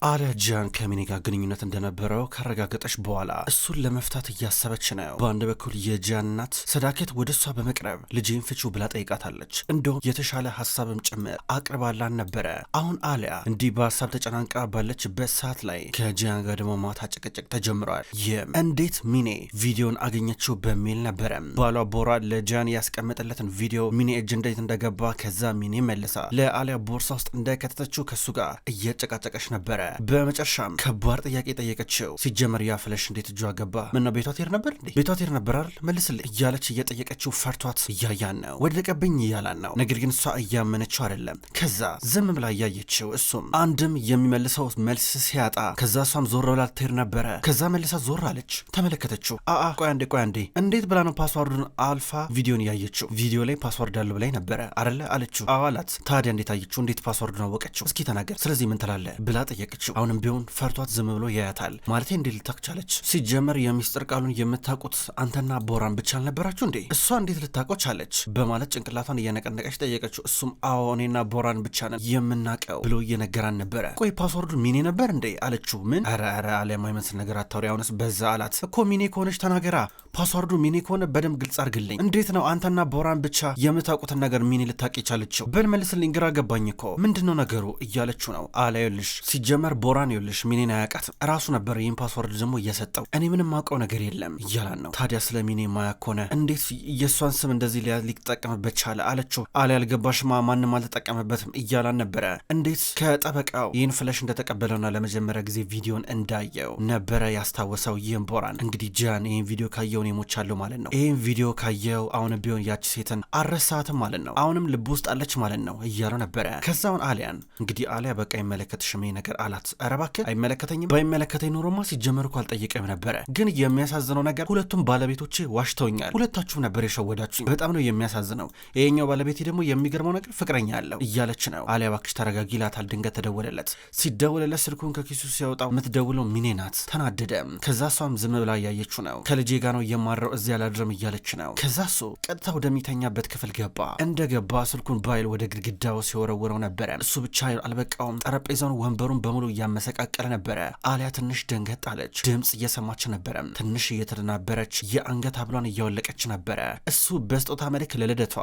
አሊያ ጂያን ከሚኔ ጋር ግንኙነት እንደነበረው ካረጋገጠች በኋላ እሱን ለመፍታት እያሰበች ነው። በአንድ በኩል የጂያን እናት ሰዳከት ወደ እሷ በመቅረብ ልጄን ፍቺው ብላ ጠይቃታለች። እንደውም የተሻለ ሀሳብም ጭምር አቅርባላን ነበረ። አሁን አሊያ እንዲህ በሀሳብ ተጨናንቃ ባለችበት ሰዓት ላይ ከጂያን ጋር ደግሞ ማታ ጭቅጭቅ ተጀምሯል። ይህም እንዴት ሚኔ ቪዲዮን አገኘችው በሚል ነበረ። ባሏ ቦራ ለጂያን ያስቀመጠለትን ቪዲዮ ሚኔ እጅ እንዴት እንደገባ ከዛ ሚኔ መልሳ ለአሊያ ቦርሳ ውስጥ እንደከተተችው ከሱ ጋር እየጨቃጨቀች ነበረ። በመጨረሻም ከባድ ጥያቄ ጠየቀችው። ሲጀመር ያ ፍለሽ እንዴት እጇ ገባ? ምነው ቤቷ ትሄድ ነበር እንዴ? ቤቷ ትሄድ ነበር አይደል? መልስልኝ እያለች እየጠየቀችው ፈርቷት እያያን ነው። ወደቀብኝ እያላን ነው። ነገር ግን እሷ እያመነችው አይደለም። ከዛ ዝም ብላ እያየችው እሱም አንድም የሚመልሰው መልስ ሲያጣ ከዛ እሷም ዞር ብላ ትሄድ ነበረ። ከዛ መልሳ ዞር አለች፣ ተመለከተችው። ቆይ አንዴ እንዴት ብላ ነው ፓስዋርዱን አልፋ ቪዲዮን ያየችው? ቪዲዮ ላይ ፓስዋርድ አለው ብላይ ነበረ አይደለ አለችው። አላት። ታዲያ እንዴት አየችው? እንዴት ፓስዋርዱን አወቀችው? እስኪ ተናገር። ስለዚህ ምን ትላለህ ብላ ጠየቀችው። አሁንም ቢሆን ፈርቷት ዝም ብሎ ያያታል። ማለቴ እንዴት ልታውቅ ቻለች? ሲጀመር የሚስጥር ቃሉን የምታውቁት አንተና ቦራን ብቻ አልነበራችሁ እንዴ? እሷ እንዴት ልታውቀው ቻለች? በማለት ጭንቅላቷን እየነቀነቀች ጠየቀችው። እሱም አዎ እኔና ቦራን ብቻ ነን የምናውቀው ብሎ እየነገራን ነበረ። ቆይ ፓስወርዱ ሚኔ ነበር እንዴ አለችው። ምን? ኧረ አሊያ የማይመስል ነገር አታውሪ፣ አሁንስ በዛ አላት። እኮ ሚኔ ከሆነች ተናገራ። ፓስወርዱ ሚኔ ከሆነ በደንብ ግልጽ አድርግልኝ። እንዴት ነው አንተና ቦራን ብቻ የምታውቁትን ነገር ሚኔ ልታውቅ የቻለችው? በል መልስልኝ፣ ግራ ገባኝ እኮ ምንድነው ነገሩ እያለችው ነው። አሊያ ይኸውልሽ ሲጀመር ቦራን ይኸውልሽ ሚኔን አያውቃትም፣ ራሱ ነበር ይህን ፓስወርድ ደግሞ እየሰጠው፣ እኔ ምንም አውቀው ነገር የለም እያላን ነው። ታዲያ ስለ ሚኔ ማያውቅ ከሆነ እንዴት የእሷን ስም እንደዚህ ሊጠቀምበት ቻለ አለችው። አሊያ አልገባሽማ፣ ማንም አልተጠቀመበትም እያላን ነበረ። እንዴት ከጠበቃው ይህን ፍለሽ እንደተቀበለውና ለመጀመሪያ ጊዜ ቪዲዮን እንዳየው ነበረ ያስታወሰው። ይህን ቦራን እንግዲህ ጂያን ይህን ቪዲዮ ካየውን የሞቻለሁ ማለት ነው። ይህን ቪዲዮ ካየው አሁን ቢሆን ያች ሴትን አረሳትም ማለት ነው፣ አሁንም ልብ ውስጥ አለች ማለት ነው እያለው ነበረ። ከዛውን አሊያን እንግዲህ አሊያ በቃ ይመለከትሽም ይሄ ነገር አላት። ኧረ እባክህ አይመለከተኝም፣ ባይመለከተኝ ኖሮማ ሲጀመር እኮ አልጠየቀም ነበረ። ግን የሚያሳዝነው ነገር ሁለቱም ባለቤቶች ዋሽተውኛል፣ ሁለታችሁም ነበር የሸወዳችሁኝ፣ በጣም ነው የሚያሳዝነው። ይሄኛው ባለቤቴ ደግሞ የሚገርመው ነገር ፍቅረኛ አለው እያለች ነው። አሊያ እባክሽ ተረጋጊ ይላታል። ድንገት ተደወለለት። ሲደወለለት ስልኩን ከኪሱ ሲያወጣው የምትደውለው ሚኔ ናት። ተናደደ። ከዛ እሷም ዝም ብላ እያየችው ነው። ከልጄ ጋር ነው የማረው እዚህ አላድረም እያለች ነው። ከዛ እሱ ቀጥታ ወደሚተኛበት ክፍል ገባ። እንደገባ ስልኩን ባይል ወደ ግድግዳው ሲወረውረው ነበረ። እሱ ብቻ አልበቃውም፣ ጠረጴዛውን ወንበሩን በሙሉ እያመሰቃቀለ ነበረ። አሊያ ትንሽ ደንገጥ አለች። ድምፅ እየሰማች ነበረ። ትንሽ እየተደናበረች የአንገት ሀብሏን እያወለቀች ነበረ። እሱ በስጦታ መልክ ለልደቷ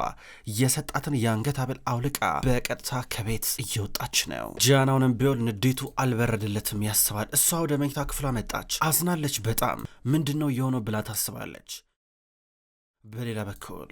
የሰጣትን የአንገት ሀብል አውልቃ በቀጥታ ከቤት እየወጣች ነው። ጂያናውንም ቢሆን ንዴቱ አልበረድለትም ያስባል። እሷ ወደ መኝታ ክፍሏ መጣች። አዝናለች በጣም። ምንድን ነው የሆነው ብላ ታስባለች። በሌላ በኩል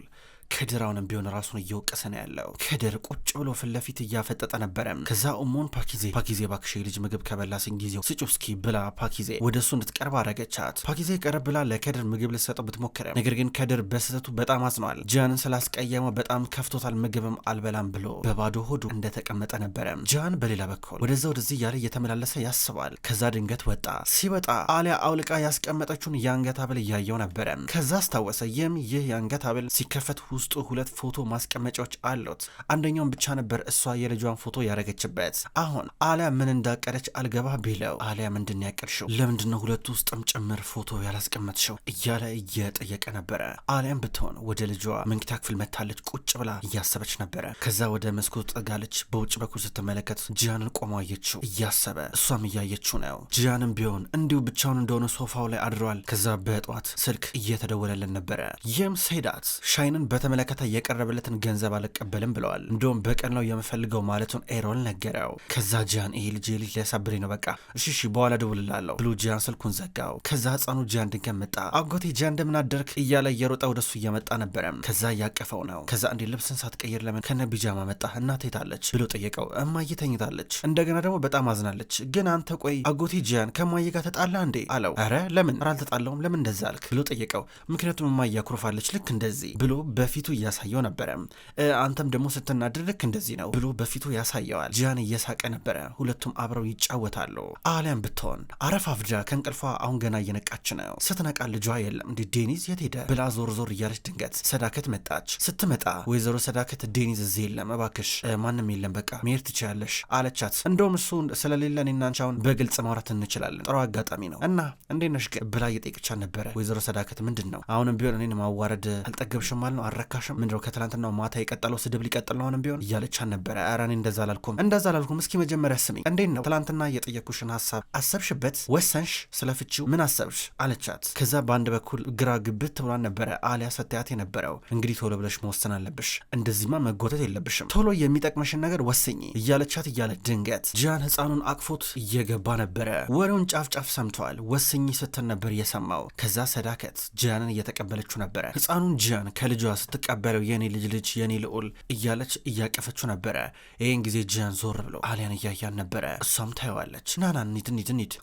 ከድራውንም ቢሆን ራሱን እየወቀሰ ነው ያለው። ከድር ቁጭ ብሎ ፊት ለፊት እያፈጠጠ ነበረ። ከዛ ኡሞን ፓኪዜ ባክሽ ልጅ ምግብ ከበላስን ጊዜው ስጪው እስኪ ብላ ፓኪዜ ወደ እሱ እንድትቀርብ አረገቻት። ፓኪዜ ቀረብ ብላ ለከድር ምግብ ልትሰጠው ብትሞክርም ነገር ግን ከድር በስህተቱ በጣም አዝኗል። ጂያንን ስላስቀየመው በጣም ከፍቶታል። ምግብም አልበላም ብሎ በባዶ ሆዱ እንደተቀመጠ ነበረ። ጂያን በሌላ በኩል ወደዚህ እያለ እየተመላለሰ ያስባል። ከዛ ድንገት ወጣ። ሲወጣ አሊያ አውልቃ ያስቀመጠችውን የአንገት ሀብል እያየው ነበረ። ከዛ አስታወሰ። ይህ የአንገት ሀብል ሲከፈት ውስጡ ሁለት ፎቶ ማስቀመጫዎች አሉት። አንደኛውን ብቻ ነበር እሷ የልጇን ፎቶ ያረገችበት። አሁን አሊያ ምን እንዳቀደች አልገባ ቢለው አሊያ ምንድን ያቀድሽው? ለምንድነው ሁለቱ ውስጥም ጭምር ፎቶ ያላስቀመጥሽው? እያለ እየጠየቀ ነበረ። አሊያም ብትሆን ወደ ልጇ መኝታ ክፍል መታለች። ቁጭ ብላ እያሰበች ነበረ። ከዛ ወደ መስኮት ጠጋለች። በውጭ በኩል ስትመለከት ጂያንን ቆሞ አየችው እያሰበ። እሷም እያየችው ነው። ጂያንም ቢሆን እንዲሁ ብቻውን እንደሆነ ሶፋው ላይ አድረዋል። ከዛ በጠዋት ስልክ እየተደወለልን ነበረ። ይህም ሴዳት ሻይንን በተመለከተ የቀረበለትን ገንዘብ አልቀበልም ብለዋል። እንደውም በቀን ነው የምፈልገው ማለቱን ኤሮል ነገረው። ከዛ ጂያን ይሄ ልጅ ሊያሳብረኝ ነው፣ በቃ እሺ በኋላ ደውልላለሁ ብሎ ጂያን ስልኩን ዘጋው። ከዛ ህፃኑ ጂያን ድንገት መጣ። አጎቴ ጂያን እንደምን አደርክ እያለ እየሮጠ ወደሱ እየመጣ ነበረ። ከዛ እያቀፈው ነው። ከዛ እንዴ ልብስን ሳትቀይር ለምን ከነ ቢጃማ መጣ? እናቴ ታለች ብሎ ጠየቀው። እማዬ ተኝታለች፣ እንደገና ደግሞ በጣም አዝናለች። ግን አንተ ቆይ አጎቴ ጂያን ከማዬ ጋር ተጣላ እንዴ አለው። አረ ለምን አልተጣላውም፣ ለምን እንደዛ አልክ ብሎ ጠየቀው። ምክንያቱም እማዬ አኩርፋለች ልክ እንደዚህ ብሎ በፊቱ እያሳየው ነበረ። አንተም ደግሞ ስትናደድ ልክ እንደዚህ ነው ብሎ በፊቱ ያሳየዋል። ጂያን እየሳቀ ነበረ። ሁለቱም አብረው ይጫወታሉ። አሊያም ብትሆን አረፋፍዳ ከእንቅልፏ አሁን ገና እየነቃች ነው። ስትነቃ ልጇ የለም። እንዲ ዴኒዝ የት ሄደ ብላ ዞር እያለች ድንገት ሰዳከት መጣች። ስትመጣ ወይዘሮ ሰዳከት ዴኒዝ እዚህ የለም እባክሽ ማንም የለም በቃ መሄድ ትችያለሽ አለቻት። እንደውም እሱ ስለሌለ እኔና አንቺ አሁን በግልጽ ማውራት እንችላለን፣ ጥሩ አጋጣሚ ነው እና እንዴት ነሽ ብላ እየጠየቀቻት ነበረ። ወይዘሮ ሰዳከት ምንድን ነው አሁንም ቢሆን እኔን ማዋረድ አልጠገብሽም ማለት ነው አልረካሽም? ምንድነው ከትላንትናው ማታ የቀጠለው ስድብ ሊቀጥል ነው አሁንም ቢሆን እያለቻን ነበረ። ኧረ እኔ እንደዛ አላልኩም። እስኪ መጀመሪያ ስሚ፣ እንዴት ነው ትላንትና የጠየኩሽን ሀሳብ አሰብሽበት? ወሰንሽ? ስለፍቺው ምን አሰብሽ አለቻት። ከዛ በአንድ በኩል ግራ ግብት ብሏን ነበረ አሊያ ሰታያት የነበረው። እንግዲህ ቶሎ ብለሽ መወሰን አለብሽ፣ እንደዚህማ መጎተት የለብሽም፣ ቶሎ የሚጠቅመሽን ነገር ወስኝ እያለቻት እያለ ድንገት ጂያን ህፃኑን አቅፎት እየገባ ነበረ። ወሬውን ጫፍ ጫፍ ሰምተዋል። ወስኝ ስትል ነበር የሰማው። ከዛ ሰዳከት ጂያንን እየተቀበለችው ነበረ። ህፃኑን ጂያን ከልጇ ስትቀበለው የኔ ልጅ የኔ ልዑል እያለች እያቀፈችው ነበረ። ይህን ጊዜ ጂያን ዞር ብሎ አሊያን እያያን ነበረ። እሷም ታየዋለች። ናና እንሂድ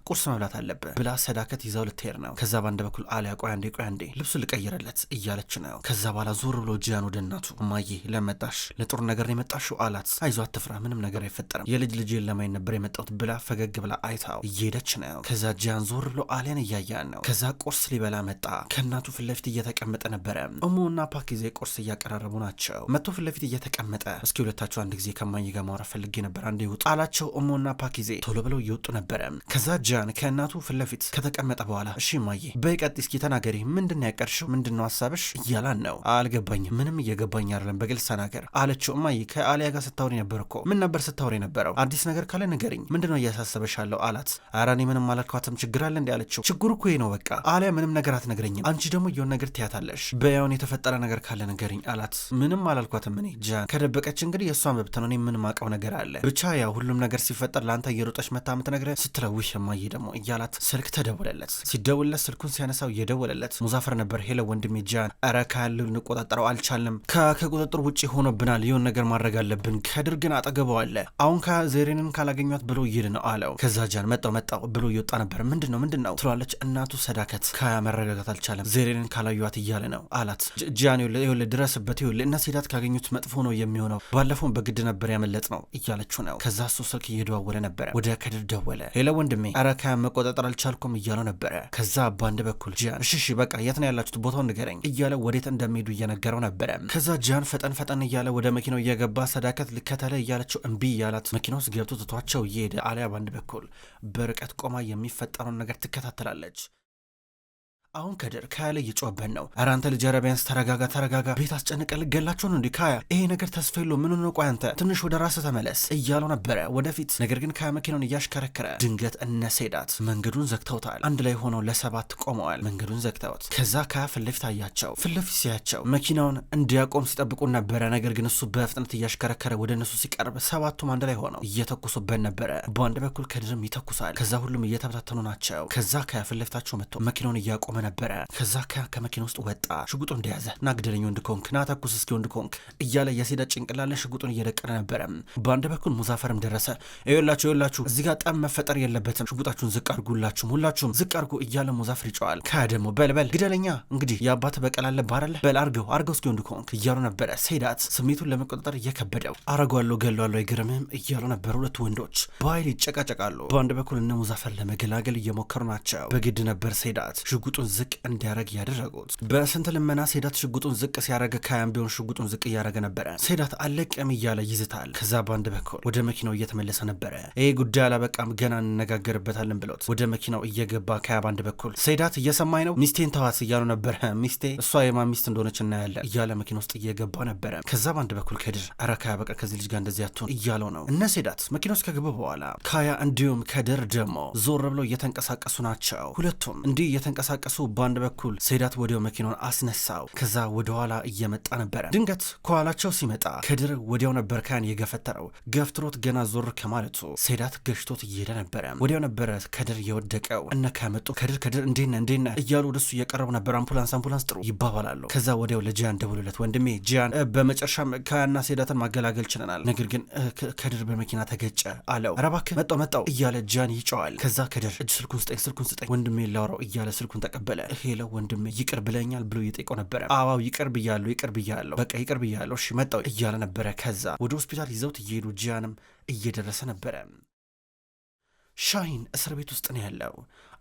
ቁርስ መብላት አለብህ ብላ ሰዳከት ይዛው ልትሄድ ነው። ከዛ በአንድ በኩል አሊያ ቆይ አንዴ ልብሱ ልቀይርለት እያለች ነው። ከዛ በኋላ ዞር ብሎ ጂያን ወደ እናቱ እማዬ ለመጣሽ ለጥሩ ነገር ነው የመጣሽው አላት። አይዞ አትፍራ፣ ምንም ነገር አይፈጠርም፣ የልጄን ለማየት ነበር የመጣሁት ብላ ፈገግ ብላ አይታው እየሄደች ነው። ከዛ ጂያን ዞር ብሎ አሊያን እያያን ነው። ከዛ ቁርስ ሊበላ መጣ። ከእናቱ ፊት ለፊት እየተቀመጠ ነበረ። እሙና ፓኪዜ ቁርስ እያቀራረቡ ናቸው። መጥቶ ፊት ለፊት እየተቀመጠ እስኪ ሁለታቸው አንድ ጊዜ ከማዬ ጋር ማውራት ፈልጌ ነበር አንዴ ይውጡ አላቸው። እሙና ፓኪዜ ቶሎ ብለው እየወጡ ነበረ። ከዛ ጂያን ከእናቱ ፊት ለፊት ከተቀመጠ በኋላ እሺ ማዬ በቀጥ እስኪ ተናገሪ፣ ምንድን ያቀርሽው? ምንድነው ሀሳብሽ እያላን ነው። አልገባኝም፣ ምንም እየገባኝ አይደለም፣ በግልጽ ተናገር አለችው። እማዬ ከአሊያ ጋር ስታወሪ ነበር እኮ። ምን ነበር ስታወሪ ነበረው? አዲስ ነገር ካለ ንገሪኝ፣ ምንድነው እያሳሰበሻለሁ አላት። ኧረ እኔ ምንም አላልኳትም፣ ችግር አለ እንዴ አለችው። ችግሩ እኮ ነው በቃ አሊያ ምንም ነገር አትነግረኝም፣ አንቺ ደግሞ የሆነ ነገር ትያታለሽ፣ በያውን የተፈጠረ ነገር ካለ ንገሪኝ አላት። ምንም አላልኳትም እኔ ጂያን፣ ከደበቀች እንግዲህ የእሷ መብት ነው፣ እኔ ምንም አውቀው ነገር አለ፣ ብቻ ያው ሁሉም ነገር ሲፈጠር ለአንተ እየሮጠች መታ ምትነግረህ ስትለው ውይ እማዬ ደግሞ እያላት ስልክ ተደወለለት። ሲደውልለት ስልኩን ሲያነሳው እየደወለለት ሙዛፈር ነበር። ሄሎ ወንድሜ ጂያን፣ ኧረ ካያለው ልንቆጣጠረው አልቻልንም፣ ከቁጥጥር ውጭ ሆኖብናል፣ የሆነ ነገር ማድረግ አለብን፣ ከድር ግን አጠገበው አለ፣ አሁን ከዜሬንን ካላገኟት ብሎ ይሄድ ነው አለው። ከዛ ጂያን መጣው ብሎ እየወጣ ነበር። ምንድን ነው ትሏለች እናቱ ሰዳከት። ካያ መረጋጋት አልቻለም፣ ዜሬንን ካላዩት እያለ ነው አላት። ጂያን ይኸውልህ ድረስበት፣ ይኸውልህ እና ሴዳት ካገኙት መጥፎ ነው የሚሆነው፣ ባለፈውን በግድ ነበር ያመለጥ ነው እያለችው ነው። ከዛ እሱ ስልክ እየደዋወለ ነበረ። ወደ ከድር ደወለ። ሄሎ ወንድሜ፣ ኧረ ካያ መቆጣጠር አልቻልኩም እያለው ነበረ። ከዛ በአንድ በኩል ጂያን እሺ በቃ የት ነው ያላችሁት ቦታውን ንገረኝ እያለ ወዴት እንደሚሄዱ እየነገረው ነበረ። ከዛ ጂያን ፈጠን እያለ ወደ መኪናው እየገባ ሰዳከት ልከተለ እያለችው እምቢ እያላት መኪና ውስጥ ገብቶ ትቷቸው እየሄደ አሊያ በአንድ በኩል በርቀት ቆማ የሚፈጠረውን ነገር ትከታተላለች። አሁን ከድር ካያ ላይ እየጮኸበት ነው። ኧረ አንተ ልጅ ኧረ ቢያንስ ተረጋጋ፣ ቤት አስጨንቀህ ልገላቸው ነው እንዲህ ካያ፣ ይሄ ነገር ተስፋ የለውም፣ ምን ነው ቆይ አንተ ትንሽ ወደ ራስህ ተመለስ እያለው ነበረ ወደፊት። ነገር ግን ካያ መኪናውን እያሽከረከረ ድንገት እነ ሴዳት መንገዱን ዘግተውታል። አንድ ላይ ሆነው ለ7 ቆመዋል መንገዱን ዘግተውት። ከዛ ካያ ፊት ለፊት አያቸው። ፊት ለፊት ሲያቸው መኪናውን እንዲያቆም ሲጠብቁ ነበረ። ነገር ግን እሱ በፍጥነት እያሽከረከረ ወደ እነሱ ሲቀርብ 7ቱም አንድ ላይ ሆነው እየተኩሱበት ነበረ። በአንድ በኩል ከድርም ይተኩሳል። ከዛ ሁሉም እየተበታተኑ ናቸው። ከዛ ካያ ፊት ለፊታቸው መጥቶ መኪናውን እያቆመ ነበረ። ከዛ ከመኪና ውስጥ ወጣ። ሽጉጡ እንደያዘ ና ግደለኝ ወንድ ኮንክ፣ ና ተኩስ እስኪ ወንድ ኮንክ እያለ የሴዳት ጭንቅላለ ሽጉጡን እየደቀነ ነበረ። በአንድ በኩል ሙዛፈርም ደረሰ። ይኸውላችሁ እዚህ ጋር ጠብ መፈጠር የለበትም፣ ሽጉጣችሁን ዝቅ አድርጉ፣ ሁላችሁም ዝቅ አድርጉ እያለ ሙዛፈር ይጨዋል። ካያ ደግሞ በል ግደለኛ፣ እንግዲህ የአባት በቀል አለ ባረለ፣ በል አርገው እስኪ ወንድ ኮንክ እያሉ ነበረ። ሴዳት ስሜቱን ለመቆጣጠር እየከበደው አረጓለሁ ገለዋለሁ አይገርምህም እያሉ ነበር። ሁለቱ ወንዶች በኃይል ይጨቃጨቃሉ። በአንድ በኩል እነ ሙዛፈር ለመገላገል እየሞከሩ ናቸው። በግድ ነበር ሴዳት ሽጉጡን ዝቅ እንዲያረግ ያደረጉት። በስንት ልመና ሴዳት ሽጉጡን ዝቅ ሲያረግ ካያም ቢሆን ሽጉጡን ዝቅ እያረገ ነበረ። ሴዳት አለቅም እያለ ይዝታል። ከዛ በአንድ በኩል ወደ መኪናው እየተመለሰ ነበረ። ይሄ ጉዳይ አላበቃም ገና እንነጋገርበታለን ብሎት ወደ መኪናው እየገባ ካያ በአንድ በኩል ሴዳት እየሰማኝ ነው ሚስቴን ተዋት እያሉ ነበረ። ሚስቴ እሷ የማ ሚስት እንደሆነች እናያለን እያለ መኪና ውስጥ እየገባ ነበረ። ከዛ በአንድ በኩል ከድር ኧረ ካያ በቃ ከዚህ ልጅ ጋር እንደዚህ አትሆን እያለው ነው። እነ ሴዳት መኪና ውስጥ ከገቡ በኋላ ካያ እንዲሁም ከድር ደግሞ ዞር ብለው እየተንቀሳቀሱ ናቸው። ሁለቱም እንዲህ እየተንቀሳቀሱ በአንድ በኩል ሴዳት ወዲያው መኪናውን አስነሳው። ከዛ ወደኋላ እየመጣ ነበረ። ድንገት ከኋላቸው ሲመጣ ከድር ወዲያው ነበር ካያን የገፈተረው። ገፍትሮት ገና ዞር ከማለቱ ሴዳት ገሽቶት እየሄደ ነበረ። ወዲያው ነበረ ከድር የወደቀው። እነ ካመጡ ከድር እንዴነ እያሉ ወደሱ እየቀረቡ ነበር። አምቡላንስ ጥሩ ይባባላሉ። ከዛ ወዲያው ለጂያን ደውሉለት። ወንድሜ ጂያን በመጨረሻም ካያና ሴዳትን ማገላገል ችለናል፣ ነገር ግን ከድር በመኪና ተገጨ አለው። ኧረ እባክህ መጣው እያለ ጂያን ይጨዋል። ከዛ ከድር እጅ ስልኩን ስጠኝ ወንድሜ ላውራው እያለ ስልኩን ተቀበለ። ሄሎ ወንድሜ ይቅር ብለኛል ብሎ እየጠየቀው ነበረ። አዋው ይቅር ብያለሁ በቃ ይቅር ብያለሁ እሺ መጣው እያለ ነበረ። ከዛ ወደ ሆስፒታል ይዘውት እየሄዱ ጂያንም እየደረሰ ነበረ። ሻሂን እስር ቤት ውስጥ ነው ያለው።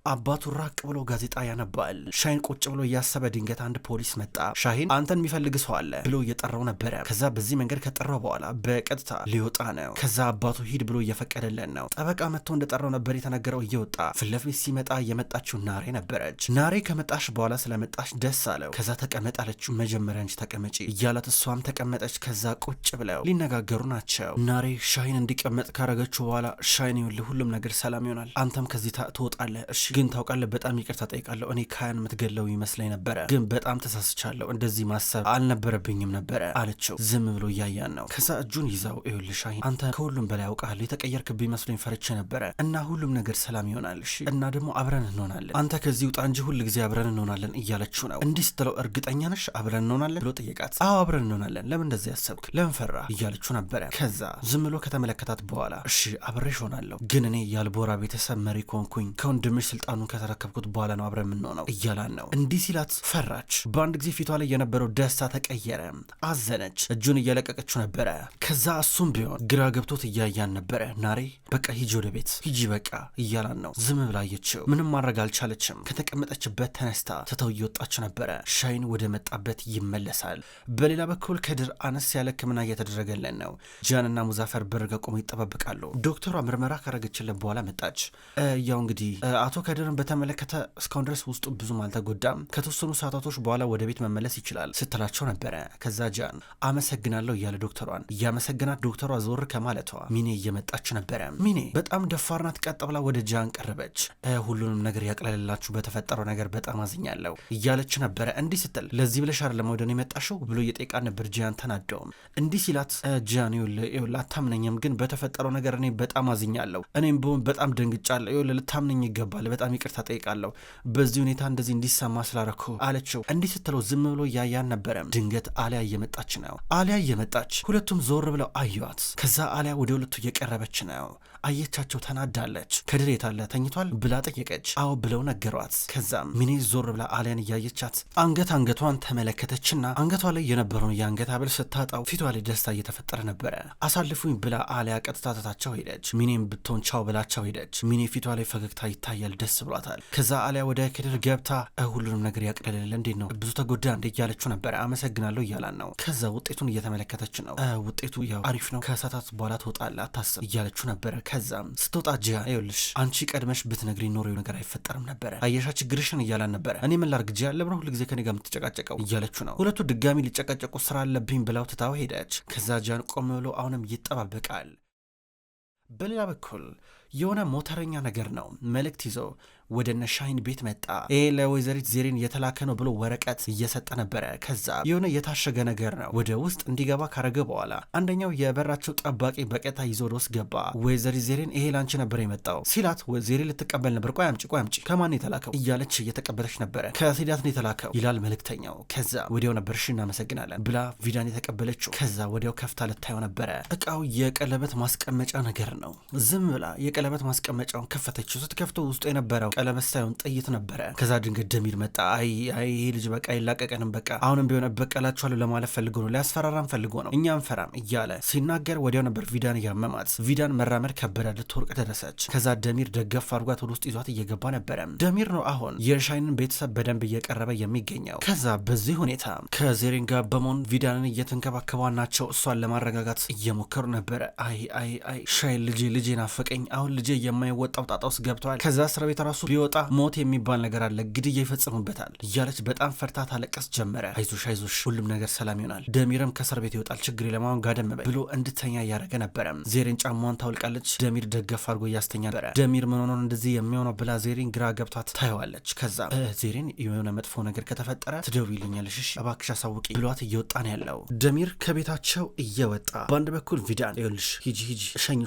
አባቱ ራቅ ብሎ ጋዜጣ ያነባል። ሻሂን ቁጭ ብሎ እያሰበ ድንገት አንድ ፖሊስ መጣ። ሻሂን አንተን የሚፈልግ ሰው አለ ብሎ እየጠራው ነበረ። ከዛ በዚህ መንገድ ከጠራው በኋላ በቀጥታ ሊወጣ ነው። ከዛ አባቱ ሂድ ብሎ እየፈቀደለን ነው። ጠበቃ መጥቶ እንደጠራው ነበር የተነገረው። እየወጣ ፊት ለፊት ሲመጣ የመጣችው ናሬ ነበረች። ናሬ ከመጣሽ በኋላ ስለመጣሽ ደስ አለው። ከዛ ተቀመጥ አለችው። መጀመሪያ እንጂ ተቀመጪ እያላት እሷም ተቀመጠች። ከዛ ቁጭ ብለው ሊነጋገሩ ናቸው። ናሬ ሻሂን እንዲቀመጥ ካረገችው በኋላ ሻሂን ይኸውልህ ሁሉም ነገር ሰላም ይሆናል፣ አንተም ከዚህ ትወጣለህ። እሺ ግን ታውቃለህ በጣም ይቅርታ ጠይቃለሁ። እኔ ካያን የምትገለው ይመስለኝ ነበረ፣ ግን በጣም ተሳስቻለሁ። እንደዚህ ማሰብ አልነበረብኝም ነበረ አለችው። ዝም ብሎ እያያን ነው። ከዛ እጁን ይዛው ይኸውልህ ሻሂን አንተ ከሁሉም በላይ አውቃለሁ፣ የተቀየርክብኝ መስሎኝ ፈርቼ ነበረ እና ሁሉም ነገር ሰላም ይሆናል። እሺ እና ደግሞ አብረን እንሆናለን። አንተ ከዚህ ውጣ እንጂ ሁል ጊዜ አብረን እንሆናለን እያለችው ነው። እንዲህ ስትለው እርግጠኛ ነሽ አብረን እንሆናለን ብሎ ጠየቃት። አዎ አብረን እንሆናለን። ለምን እንደዚህ ያሰብክ? ለምን ፈራ? እያለችው ነበረ። ከዛ ዝም ብሎ ከተመለከታት በኋላ እሺ አብሬሽ ሆናለሁ፣ ግን እኔ የአልቦራ ቤተሰብ መሪ ኮንኩኝ ከወንድምሽ ስልጣኑን ከተረከብኩት በኋላ ነው አብረን የምንሆነው እያላን ነው። እንዲህ ሲላት ፈራች። በአንድ ጊዜ ፊቷ ላይ የነበረው ደስታ ተቀየረ። አዘነች። እጁን እየለቀቀችው ነበረ። ከዛ እሱም ቢሆን ግራ ገብቶት እያያን ነበረ። ናሬ በቃ ሂጂ ወደ ቤት ሂጂ በቃ እያላን ነው። ዝም ብላ አየችው። ምንም ማድረግ አልቻለችም። ከተቀመጠችበት ተነስታ ትተው እየወጣች ነበረ። ሻሂን ወደ መጣበት ይመለሳል። በሌላ በኩል ከድር አነስ ያለ ሕክምና እየተደረገለን ነው። ጃንና ሙዛፈር በር ጋ ቆመው ይጠባበቃሉ። ዶክተሯ ምርመራ ካረገችለት በኋላ መጣች። ያው እንግዲህ አቶ ከድርን በተመለከተ እስካሁን ድረስ ውስጡ ብዙም አልተጎዳም፣ ከተወሰኑ ሰዓታቶች በኋላ ወደ ቤት መመለስ ይችላል ስትላቸው ነበረ። ከዛ ጃን አመሰግናለሁ እያለ ዶክተሯን እያመሰግናት ዶክተሯ ዞር ከማለቷ ሚኔ እየመጣች ነበረ። ሚኔ በጣም ደፋርናት። ቀጥ ብላ ወደ ጃን ቀረበች። ሁሉንም ነገር ያቅለልላችሁ፣ በተፈጠረው ነገር በጣም አዝኛለሁ እያለች ነበረ። እንዲህ ስትል ለዚህ ብለሽ አይደለም ወደ እኔ የመጣሽው ብሎ እየጠየቃት ነበር። ጃን ተናደውም እንዲህ ሲላት ጃን ይኸውልህ አታምነኝም፣ ግን በተፈጠረው ነገር እኔ በጣም አዝኛለሁ። እኔም ብሆን በጣም ደንግጫለሁ። ይኸውልህ ልታምነኝ ይገባል። በጣም ይቅርታ ጠይቃለሁ በዚህ ሁኔታ እንደዚህ እንዲሰማ ስላረኩ አለችው። እንዲህ ስትለው ዝም ብሎ እያያን ነበረ። ድንገት አሊያ እየመጣች ነው። አሊያ እየመጣች ሁለቱም ዞር ብለው አዩዋት። ከዛ አሊያ ወደ ሁለቱ እየቀረበች ነው። አየቻቸው። ተናዳለች። ከድር የት አለ ተኝቷል ብላ ጠየቀች። አዎ ብለው ነገሯት። ከዛም ሚኔ ዞር ብላ አሊያን እያየቻት አንገቷን ተመለከተችና አንገቷ ላይ የነበረውን የአንገት ሐብል ስታጣው ፊቷ ላይ ደስታ እየተፈጠረ ነበረ። አሳልፉኝ ብላ አሊያ ቀጥታ ትታቸው ሄደች። ሚኔም ብትሆን ቻው ብላቸው ሄደች። ሚኔ ፊቷ ላይ ፈገግታ ይታያል፣ ደስ ብሏታል። ከዛ አሊያ ወደ ከድር ገብታ ሁሉንም ነገር ያቅልልል፣ እንዴት ነው ብዙ ተጎዳ እንዴ እያለችው ነበረ። አመሰግናለሁ እያላን ነው። ከዛ ውጤቱን እየተመለከተች ነው። ውጤቱ ያው አሪፍ ነው፣ ከሰዓታት በኋላ ትወጣለህ አታስብ እያለችው ነበረ። ከዛም ስትወጣ ጂያ ይኸውልሽ አንቺ ቀድመሽ ብትነግሪኝ ኖሮ ነገር አይፈጠርም ነበረ፣ አየሻ ችግርሽን እያላን ነበረ። እኔ ምን ላርግ ጂያ ለምን ሁልጊዜ ከኔ ጋር የምትጨቃጨቀው እያለችው ነው። ሁለቱ ድጋሚ ሊጨቃጨቁ ስራ አለብኝ ብላው ትታው ሄደች። ከዛ ጂያን ቆም ብሎ አሁንም ይጠባበቃል። በሌላ በኩል የሆነ ሞተረኛ ነገር ነው መልእክት ይዞ ወደ እነ ሻሂን ቤት መጣ። ይሄ ለወይዘሪት ዜሬን የተላከ ነው ብሎ ወረቀት እየሰጠ ነበረ። ከዛ የሆነ የታሸገ ነገር ነው ወደ ውስጥ እንዲገባ ካረገ በኋላ አንደኛው የበራቸው ጠባቂ በቀጥታ ይዞ ወደ ውስጥ ገባ። ወይዘሪት ዜሬን ይሄ ላንቺ ነበር የመጣው ሲላት ዜሬን ልትቀበል ነበር። ቆይ አምጪ ከማን የተላከው እያለች እየተቀበለች ነበረ። ከሲዳት ነው የተላከው ይላል መልእክተኛው። ከዛ ወዲያው ነበር እሺ እናመሰግናለን ብላ ቪዳን የተቀበለችው። ከዛ ወዲያው ከፍታ ልታየው ነበረ። እቃው የቀለበት ማስቀመጫ ነገር ነው። ዝም ብላ የቀለበት ማስቀመጫውን ከፈተችው። ስትከፍተው ውስጡ የነበረው ቀለበት ሳይሆን ጥይት ነበረ። ከዛ ድንገት ደሚር መጣ። አይ ይሄ ልጅ በቃ ይላቀቀንም፣ በቃ አሁንም ቢሆን በቀላችኋለሁ ለማለት ፈልጎ ነው፣ ሊያስፈራራን ፈልጎ ነው፣ እኛ አንፈራም እያለ ሲናገር ወዲያው ነበር ቪዳን እያመማት። ቪዳን መራመድ ከበዳ፣ ልትወርቅ ደረሰች። ከዛ ደሚር ደገፍ አድርጓት ወደ ውስጥ ይዟት እየገባ ነበረ። ደሚር ነው አሁን የሻሂንን ቤተሰብ በደንብ እየቀረበ የሚገኘው። ከዛ በዚህ ሁኔታ ከዜሬን ጋር በመሆን ቪዳንን እየተንከባከቧ ናቸው። እሷን ለማረጋጋት እየሞከሩ ነበረ። አይ ሻሂን ልጄ ናፈቀኝ፣ አሁን ልጄ የማይወጣው ጣጣ ውስጥ ገብተዋል። ከዛ እስር ቤት ራሱ ቢወጣ ሞት የሚባል ነገር አለ፣ ግድያ ይፈጽሙበታል እያለች በጣም ፈርታ ታለቀስ ጀመረ። አይዞሽ ሁሉም ነገር ሰላም ይሆናል፣ ደሚርም ከእስር ቤት ይወጣል፣ ችግር ለማን ጋደም በይ ብሎ እንድተኛ እያደረገ ነበረ። ዜሬን ጫማዋን ታውልቃለች። ደሚር ደገፍ አድርጎ እያስተኛ ነበረ። ደሚር ምን ሆኖ እንደዚህ የሚሆነው ብላ ዜሬን ግራ ገብቷት ታየዋለች። ከዛ ዜሬን የሆነ መጥፎ ነገር ከተፈጠረ ትደውይልኛለሽ እሺ እባክሽ አሳውቂ ብሏት እየወጣ ነው ያለው። ደሚር ከቤታቸው እየወጣ በአንድ በኩል ቪዳን ይኸውልሽ ሂጂ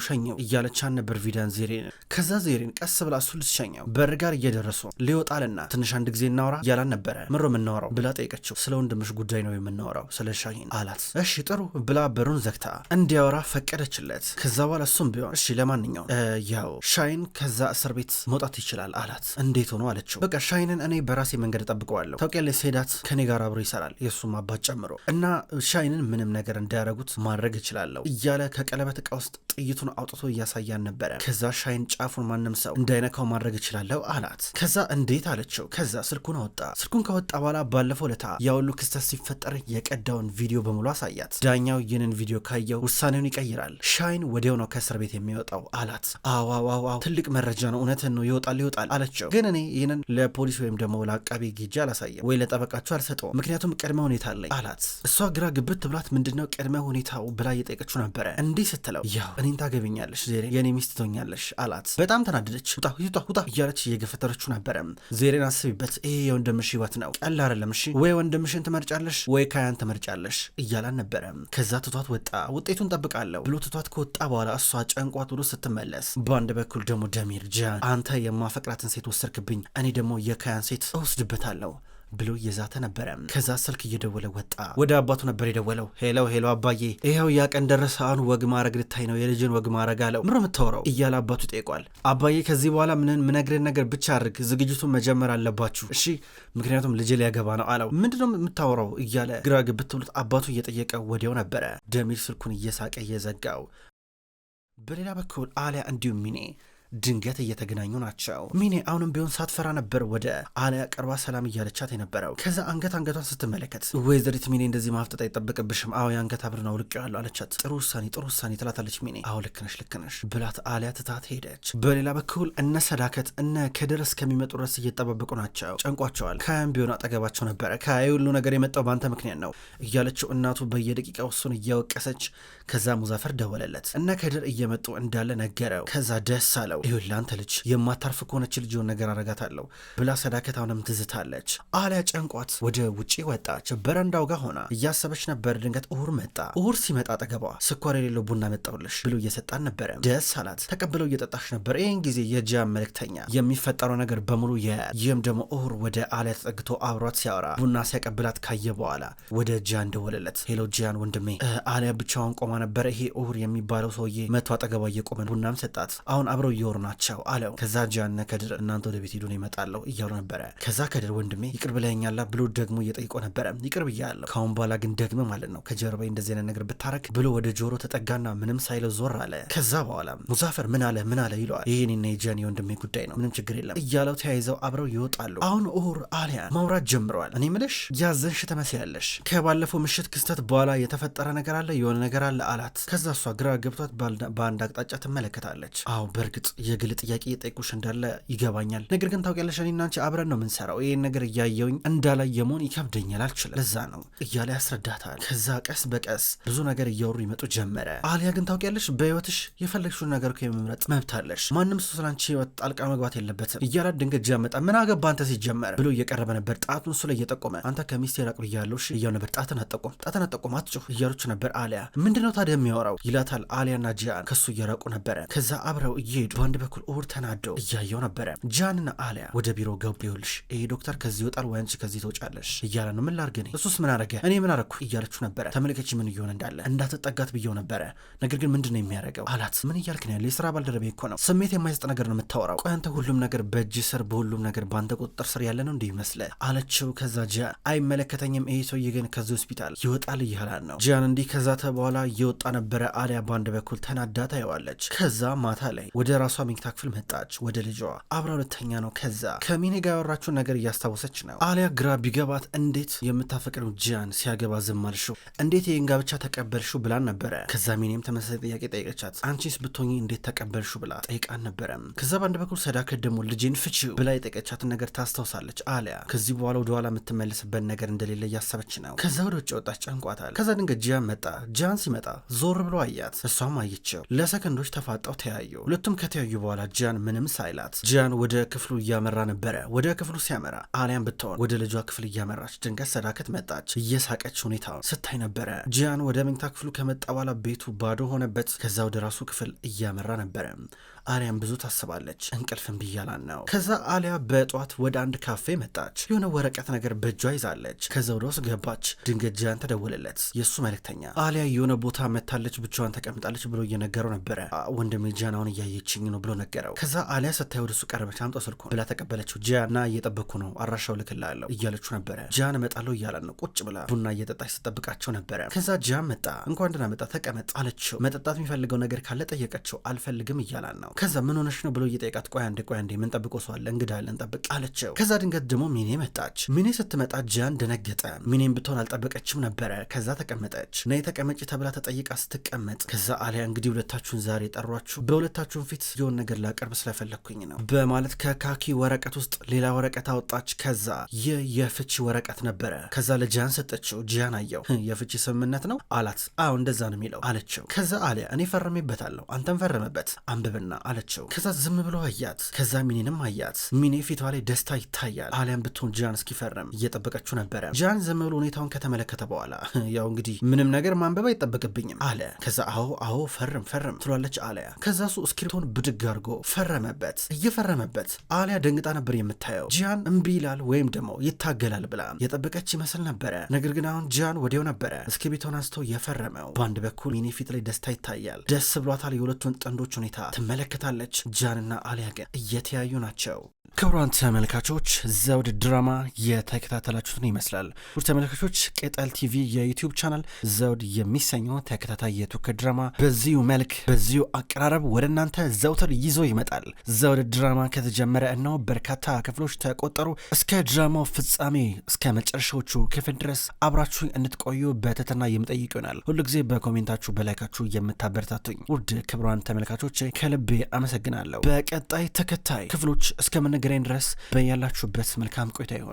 ሸኘው እያለቻን ነበር ቪዳን ዜሬን። ከዛ ዜሬን ቀስ ብላ እሱ ልትሸኘው በር ጋር እየደረሱ ሊወጣልና ትንሽ አንድ ጊዜ እናወራ እያላን ነበረ። ምሮ የምናወራው ብላ ጠይቀችው። ስለ ወንድምሽ ጉዳይ ነው የምናወራው ስለ ሻሂን አላት። እሺ ጥሩ ብላ በሩን ዘግታ እንዲያወራ ፈቀደችለት። ከዛ በኋላ እሱም ቢሆን እሺ ለማንኛውም ያው ሻሂን ከዛ እስር ቤት መውጣት ይችላል አላት። እንዴት ሆኖ አለችው። በቃ ሻሂንን እኔ በራሴ መንገድ ጠብቀዋለሁ፣ ታውቂያለሽ ሴዳት ከኔ ጋር አብሮ ይሰራል የእሱም አባት ጨምሮ እና ሻሂንን ምንም ነገር እንዳያረጉት ማድረግ እችላለሁ እያለ ከቀለበት ዕቃ ውስጥ ጥይቱን አውጥቶ እያሳያን ነበረ። ከዛ ከዛ ሻይን ጫፉን ማንም ሰው እንዳይነካው ማድረግ እችላለሁ አላት። ከዛ እንዴት አለችው። ከዛ ስልኩን አወጣ። ስልኩን ካወጣ በኋላ ባለፈው ለታ ያውሉ ክስተት ሲፈጠር የቀዳውን ቪዲዮ በሙሉ አሳያት። ዳኛው ይህንን ቪዲዮ ካየው ውሳኔውን ይቀይራል። ሻይን ወዲያው ነው ከእስር ቤት የሚወጣው አላት። አዋዋዋው ትልቅ መረጃ ነው፣ እውነትን ነው፣ ይወጣል አለችው። ግን እኔ ይህንን ለፖሊስ ወይም ደግሞ ለአቃቤ ጊዜ አላሳየም ወይ ለጠበቃቸው አልሰጠውም፣ ምክንያቱም ቅድመ ሁኔታ አለኝ አላት። እሷ ግራ ግብት ብላት ምንድነው ቅድመ ሁኔታው ብላ እየጠየቀችው ነበረ። እንዲህ ስትለው ያው እኔን ታገቢኛለሽ ዜሬ የኔ ሚስት ትሆኛለሽ አላት። በጣም ተናደደች። ውጣ እያለች እየገፈተረችው ነበረ። ዜሬን አስቢበት፣ ይሄ የወንድምሽ ህይወት ነው፣ ቀላል አይደለም። እሺ ወይ ወንድምሽን ትመርጫለሽ ወይ ካያን ትመርጫለሽ እያላን ነበረ። ከዛ ትቷት ወጣ። ውጤቱን ጠብቃለሁ ብሎ ትቷት ከወጣ በኋላ እሷ ጨንቋት ብሎ ስትመለስ፣ በአንድ በኩል ደግሞ ደሚር ጃን አንተ የማፈቅራትን ሴት ወሰድክብኝ፣ እኔ ደግሞ የካያን ሴት እወስድበታለሁ ብሎ እየዛተ ነበረ። ከዛ ስልክ እየደወለ ወጣ። ወደ አባቱ ነበር የደወለው። ሄሎ አባዬ፣ ይኸው ያ ቀን ደረሰ፣ አሁን ወግ ማረግ ልታይ ነው፣ የልጅን ወግ ማረግ አለው። ምሮ የምታወራው እያለ አባቱ ጠይቋል። አባዬ ከዚህ በኋላ ምነግርህን ነገር ብቻ አድርግ፣ ዝግጅቱን መጀመር አለባችሁ እሺ፣ ምክንያቱም ልጅ ሊያገባ ነው አለው። ምንድነው የምታወራው እያለ ግራ ግብት ብሎት አባቱ እየጠየቀ ወዲያው ነበረ ደሚር ስልኩን እየሳቀ እየዘጋው። በሌላ በኩል አሊያ እንዲሁም ሚኔ ድንገት እየተገናኙ ናቸው። ሚኔ አሁንም ቢሆን ሳትፈራ ነበር ወደ አሊያ ቀርባ ሰላም እያለቻት የነበረው። ከዛ አንገቷን ስትመለከት ወይዘሪት ሚኔ እንደዚህ ማፍጠጥ አይጠበቅብሽም፣ አዎ የአንገት አብርን አውልቄዋለሁ አለቻት። ጥሩ ውሳኔ ትላታለች ሚኔ። አዎ ልክ ነሽ ብላት አሊያ ትታት ሄደች። በሌላ በኩል እነ ሰዳከት እነ ከድር እስከሚመጡ ድረስ እየጠባበቁ ናቸው። ጨንቋቸዋል። ካያም ቢሆን አጠገባቸው ነበረ። ካያ ሁሉ ነገር የመጣው በአንተ ምክንያት ነው እያለችው እናቱ በየደቂቃው እሱን እያወቀሰች። ከዛ ሙዛፈር ደወለለት። እነ ከድር እየመጡ እንዳለ ነገረው። ከዛ ደስ አለው። ይኸውልህ አንተ ልጅ የማታርፍ ከሆነች ልጅውን ነገር አረጋታለሁ ብላ ሰዳከት አሁንም ትዝታለች። አሊያ ጨንቋት ወደ ውጪ ወጣች። በረንዳው ጋር ሆና እያሰበች ነበር። ድንገት እሁር መጣ። እሁር ሲመጣ አጠገቧ ስኳር የሌለው ቡና መጣውልሽ ብሎ እየሰጣን ነበረ። ደስ አላት። ተቀብለው እየጠጣች ነበር። ይህን ጊዜ የጂያን መልእክተኛ የሚፈጠረው ነገር በሙሉ ይህም ደግሞ እሁር ወደ አሊያ ተጠግቶ አብሯት ሲያወራ ቡና ሲያቀብላት ካየ በኋላ ወደ ጂያን ደወለለት። ሄሎ ጂያን ወንድሜ፣ አሊያ ብቻዋን ቆማ ነበረ። ይሄ እሁር የሚባለው ሰውዬ መቶ አጠገቧ እየቆመ ቡናም ሰጣት። አሁን አብረው እየወሩ ናቸው አለው። ከዛ ጂያን ከድር እናንተ ወደ ቤት ሄዱን ይመጣለሁ እያሉ ነበረ። ከዛ ከድር ወንድሜ ይቅር ብለኸኛል ብሎ ደግሞ እየጠይቆ ነበረ። ይቅር ብያለሁ፣ ካሁን በኋላ ግን ደግመ ማለት ነው ከጀርባዬ እንደዚህ አይነት ነገር ብታረግ ብሎ ወደ ጆሮ ተጠጋና ምንም ሳይለው ዞር አለ። ከዛ በኋላ ሙዛፈር ምን አለ ይለዋል። ይህኔና የጂያን የወንድሜ ጉዳይ ነው፣ ምንም ችግር የለም እያለው ተያይዘው አብረው ይወጣሉ። አሁን እሁር አሊያ ማውራት ጀምረዋል። እኔ ምልሽ ያዘንሽ ትመስያለሽ፣ ከባለፈው ምሽት ክስተት በኋላ የተፈጠረ ነገር አለ፣ የሆነ ነገር አለ አላት። ከዛ እሷ ግራ ገብቷት በአንድ አቅጣጫ ትመለከታለች። አዎ በእርግጥ የግል ጥያቄ የጠይቁሽ እንዳለ ይገባኛል፣ ነገር ግን ታውቂያለሽ እኔና አንቺ አብረን ነው የምንሰራው፣ ይህን ነገር እያየውኝ እንዳላየ መሆን ይከብደኛል፣ አልችልም፣ ለዛ ነው እያለ ያስረዳታል። ከዛ ቀስ በቀስ ብዙ ነገር እያወሩ ይመጡ ጀመረ። አሊያ ግን ታውቂያለሽ በህይወትሽ የፈለግሽውን ነገር የመምረጥ መብት አለሽ፣ ማንም ሰው ስላንቺ ህይወት ጣልቃ መግባት የለበትም እያላት ድንገት ጃመጣ። ምን አገባ አንተ ሲጀመር ብሎ እየቀረበ ነበር። ጣቱን እሱ ላይ እየጠቆመ አንተ ከሚስቴ ራቅ ብያለሁ እያሉ ነበር። ጣትን አጠቆም አትጮህ እያሉች ነበር። አሊያ ምንድነው ታዲያ የሚያወራው ይላታል። አሊያና ጂያን ከሱ እየራቁ ነበረ። ከዛ አብረው እየሄዱ በአንድ በኩል እሁር ተናደው እያየው ነበረ። ጃንና አሊያ ወደ ቢሮ ገቡ። ይኸውልሽ ይሄ ዶክተር ከዚህ ይወጣል ወይ አንቺ ከዚህ ትወጫለሽ እያለ ነው። ምን ላርግ እሱስ ምን አረገ እኔ ምን አረግኩ እያለችው ነበረ። ተመልከች ምን እየሆነ እንዳለ እንዳትጠጋት ብየው ነበረ፣ ነገር ግን ምንድነው የሚያደርገው አላት። ምን እያልክ ነው ያለ የስራ ባልደረቤ እኮ ነው፣ ስሜት የማይሰጥ ነገር ነው የምታወራው። ቆይ አንተ ሁሉም ነገር በእጅ ስር በሁሉም ነገር በአንተ ቁጥጥር ስር ያለ ነው እንዲህ ይመስላል አለችው። ከዛ ጂያን አይመለከተኝም፣ ይሄ ሰውዬ ግን ከዚህ ሆስፒታል ይወጣል እያላን ነው። ጂያን እንዲህ ከዛተ በኋላ እየወጣ ነበረ። አሊያ በአንድ በኩል ተናዳ ታየዋለች። ከዛ ማታ ላይ ወደ ራሷ መኝታ ክፍል መጣች። ወደ ልጇ አብራ ሁለተኛ ነው። ከዛ ከሚኔ ጋር ያወራችውን ነገር እያስታወሰች ነው። አሊያ ግራ ቢገባት እንዴት የምታፈቅረው ጂያን ሲያገባ ዝም አልሽው፣ እንዴት ይህን ጋብቻ ተቀበልሽው ብላን ነበረ። ከዛ ሚኔም ተመሳሳይ ጥያቄ ጠይቀቻት። አንቺስ ብትሆኚ እንዴት ተቀበልሽው ብላ ጠይቃን ነበረ። ከዛ በአንድ በኩል ሰዳከት ደግሞ ልጄን ፍቺው ብላ የጠየቀቻትን ነገር ታስታውሳለች። አሊያ ከዚህ በኋላ ወደኋላ የምትመለስበት ነገር እንደሌለ እያሰበች ነው። ከዛ ወደ ውጭ ወጣች፣ ጨንቋታል። ከዛ ድንገት ጂያን መጣ። ጂያን ሲመጣ ዞር ብሎ አያት፣ እሷም አየችው። ለሰከንዶች ተፋጣው ተያዩ። ሁለቱም ከተያዩ በኋላ ጂያን ምንም ሳይላት ጂያን ወደ ክፍሉ እያመራ ነበረ። ወደ ክፍሉ ሲያመራ አሊያን ብትሆን ወደ ልጇ ክፍል እያመራች ድንገት ሰዳከት መጣች። እየሳቀች ሁኔታውን ስታይ ነበረ። ጂያን ወደ መኝታ ክፍሉ ከመጣ በኋላ ቤቱ ባዶ ሆነበት። ከዛ ወደ ራሱ ክፍል እያመራ ነበረ። አሊያን ብዙ ታስባለች፣ እንቅልፍም ብያላን ነው። ከዛ አሊያ በጧት ወደ አንድ ካፌ መጣች። የሆነ ወረቀት ነገር በእጇ ይዛለች። ከዛ ወደ ውስጥ ገባች። ድንገት ጂያን ተደወለለት፣ የእሱ መልእክተኛ። አሊያ የሆነ ቦታ መታለች፣ ብቻዋን ተቀምጣለች ብሎ እየነገረው ነበረ። ወንድሜ ጂያን አሁን እያየችኝ ነው ብሎ ነገረው። ከዛ አሊያ ስታይ ወደ እሱ ቀረበች። አምጣው ስልኩን ብላ ተቀበለችው። ጂያን ና እየጠበኩ ነው፣ አራሻው ልክላለሁ እያለችው ነበረ። ጂያን እመጣለሁ እያላን ነው። ቁጭ ብላ ቡና እየጠጣች ስጠብቃቸው ነበረ። ከዛ ጂያን መጣ። እንኳን ደህና መጣ ተቀመጥ አለችው። መጠጣት የሚፈልገው ነገር ካለ ጠየቀችው። አልፈልግም እያላን ነው። ነው። ከዛ ምን ሆነሽ ነው ብሎ እየጠየቃት ቆይ አንዴ ምን ጠብቆ ሰው አለ እንግዳ አለን ጠብቅ አለችው። ከዛ ድንገት ደግሞ ሚኔ መጣች። ሚኔ ስትመጣ ጂያን ደነገጠ። ሚኔም ብትሆን አልጠበቀችም ነበረ። ከዛ ተቀመጠች። ነይ ተቀመጪ ተብላ ተጠይቃ ስትቀመጥ ከዛ አሊያ እንግዲህ ሁለታችሁን ዛሬ ጠሯችሁ በሁለታችሁን ፊት የሆነ ነገር ላቀርብ ስለፈለግኩኝ ነው በማለት ከካኪ ወረቀት ውስጥ ሌላ ወረቀት አወጣች። ከዛ የፍቺ ወረቀት ነበረ። ከዛ ለጂያን ሰጠችው። ጂያን አየው። የፍቺ ስምምነት ነው አላት። አዎ እንደዛ ነው የሚለው አለችው። ከዛ አሊያ እኔ ፈርሜበታለሁ አንተም ፈርምበት አንብብና አለችው። ከዛ ዝም ብሎ አያት። ከዛ ሚኔንም አያት። ሚኔ ፊቷ ላይ ደስታ ይታያል። አሊያም ብትሆን ጂያን እስኪፈርም እየጠበቀችው ነበረ። ጂያን ዝም ብሎ ሁኔታውን ከተመለከተ በኋላ ያው እንግዲህ ምንም ነገር ማንበብ አይጠበቅብኝም አለ። ከዛ አዎ ፈርም ትሏለች አሊያ። ከዛ እሱ እስክሪፕቶን ብድግ አድርጎ ፈረመበት። እየፈረመበት አሊያ ደንግጣ ነበር የምታየው። ጂያን እምቢ ይላል ወይም ደግሞ ይታገላል ብላ የጠበቀች ይመስል ነበረ። ነገር ግን አሁን ጂያን ወዲያው ነበረ እስክሪፕቶን አንስቶ የፈረመው። በአንድ በኩል ሚኔ ፊት ላይ ደስታ ይታያል። ደስ ብሏታል። የሁለቱን ጥንዶች ሁኔታ ትመለከታለች። ጂያንና አሊያ ግን እየተያዩ ናቸው። ክቡራን ተመልካቾች ዘውድ ድራማ የተከታተላችሁትን ይመስላል። ውድ ተመልካቾች ቅጠል ቲቪ የዩቲዩብ ቻናል ዘውድ የሚሰኘው ተከታታይ የቱርክ ድራማ በዚሁ መልክ በዚሁ አቀራረብ ወደ እናንተ ዘውትር ይዞ ይመጣል። ዘውድ ድራማ ከተጀመረ እነው በርካታ ክፍሎች ተቆጠሩ። እስከ ድራማው ፍጻሜ እስከ መጨረሻዎቹ ክፍል ድረስ አብራችሁ እንድትቆዩ በትህትና የምጠይቅ ይሆናል። ሁሉ ጊዜ በኮሜንታችሁ በላይካችሁ የምታበረታቱኝ ውድ ክቡራን ተመልካቾች ከልቤ አመሰግናለሁ። በቀጣይ ተከታይ ክፍሎች እስከምንገናኝ ድረስ በያላችሁበት መልካም ቆይታ ይሆን።